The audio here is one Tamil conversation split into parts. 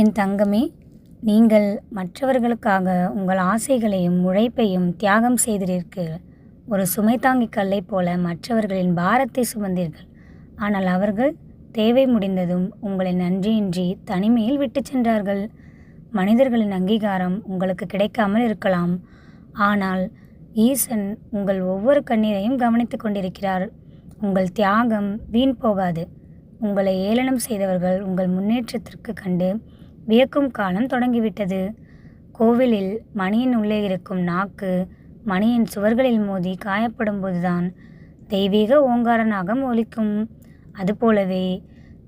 என் தங்கமே, நீங்கள் மற்றவர்களுக்காக உங்கள் ஆசைகளையும் உழைப்பையும் தியாகம் செய்தீர்கள். ஒரு சுமைதாங்கி கல்லைப் போல மற்றவர்களின் பாரத்தை சுமந்தீர்கள். ஆனால் அவர்கள் தேவை முடிந்ததும் உங்களை நன்றியின்றி தனிமையில் விட்டுச் சென்றார்கள். மனிதர்களின் அங்கீகாரம் உங்களுக்கு கிடைக்காமல் இருக்கலாம். ஆனால் ஈசன் உங்கள் ஒவ்வொரு கண்ணீரையும் கவனித்துக் கொண்டிருக்கிறார். உங்கள் தியாகம் வீண் போகாது. உங்களை ஏளனம் செய்தவர்கள் உங்கள் முன்னேற்றத்திற்கு கண்டு வியக்கும் காலம் தொடங்கிவிட்டது. கோவிலில் மணியின் உள்ளே இருக்கும் நாக்கு மணியின் சுவர்களில் மோதி காயப்படும் போதுதான் தெய்வீக ஓங்கார நாகம் ஒலிக்கும். அதுபோலவே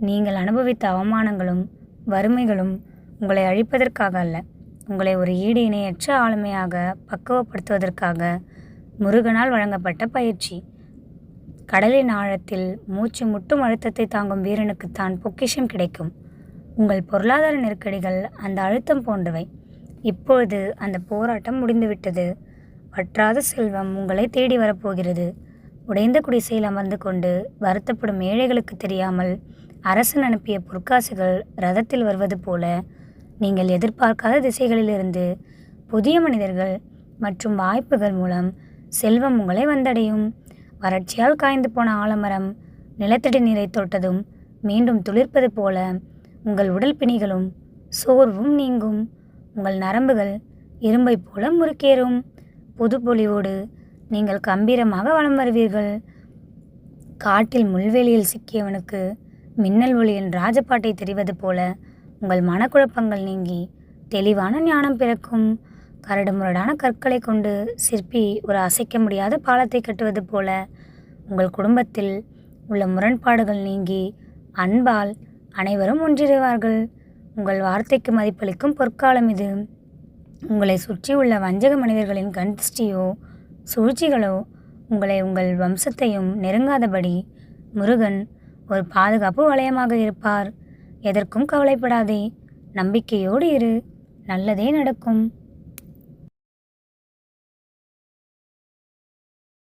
நீங்கள் அனுபவித்த அவமானங்களும் வறுமைகளும் உங்களை அழிப்பதற்காக அல்ல, உங்களை ஒரு ஈடு இணையற்ற ஆளுமையாக பக்குவப்படுத்துவதற்காக முருகனால் வழங்கப்பட்ட பயிற்சி. கடலின் ஆழத்தில் மூச்சு முட்டும் அழுத்தத்தை தாங்கும் வீரனுக்குத்தான் பொக்கிஷம் கிடைக்கும். உங்கள் பொருளாதார நெருக்கடிகள் அந்த அழுத்தம் போன்றவை. இப்பொழுது அந்த போராட்டம் முடிந்துவிட்டது. வற்றாத செல்வம் உங்களை தேடி வரப்போகிறது. உடைந்த குடிசையில் அமர்ந்து கொண்டு வருத்தப்படும் ஏழைகளுக்கு தெரியாமல் அரசன் அனுப்பிய பொற்காசுகள் ரதத்தில் வருவது போல நீங்கள் எதிர்பார்க்காத திசைகளிலிருந்து புதிய மனிதர்கள் மற்றும் வாய்ப்புகள் மூலம் செல்வம் உங்களை வந்தடையும். வறட்சியால் காய்ந்து போன ஆலமரம் நிலத்தடி நீரை தொட்டதும் மீண்டும் துளிர்ப்பது போல உங்கள் உடல் பிணிகளும் சோர்வும் நீங்கும். உங்கள் நரம்புகள் இரும்பை போல முறுக்கேறும். புது பொலிவோடு நீங்கள் கம்பீரமாக வலம் வருவீர்கள். காட்டில் முள்வெளியில் சிக்கியவனுக்கு மின்னல் ஒளியின் ராஜபாட்டை தெரிவது போல உங்கள் மனக்குழப்பங்கள் நீங்கி தெளிவான ஞானம் பிறக்கும். கரடுமுரடான கற்களை கொண்டு சிற்பி ஒரு அசைக்க முடியாத பாலத்தை கட்டுவது போல உங்கள் குடும்பத்தில் உள்ள முரண்பாடுகள் நீங்கி அன்பால் அனைவரும் ஒன்றிடுவார்கள். உங்கள் வார்த்தைக்கு மதிப்பளிக்கும் பொற்காலம் இது. உங்களை சுற்றியுள்ள வஞ்சக மனிதர்களின் கண்திஷ்டியோ சூழ்ச்சிகளோ உங்களை உங்கள் வம்சத்தையும் நெருங்காதபடி முருகன் ஒரு பாதுகாப்பு வளையமாக இருப்பார். எதற்கும் கவலைப்படாதே, நம்பிக்கையோடு இரு, நல்லதே நடக்கும்.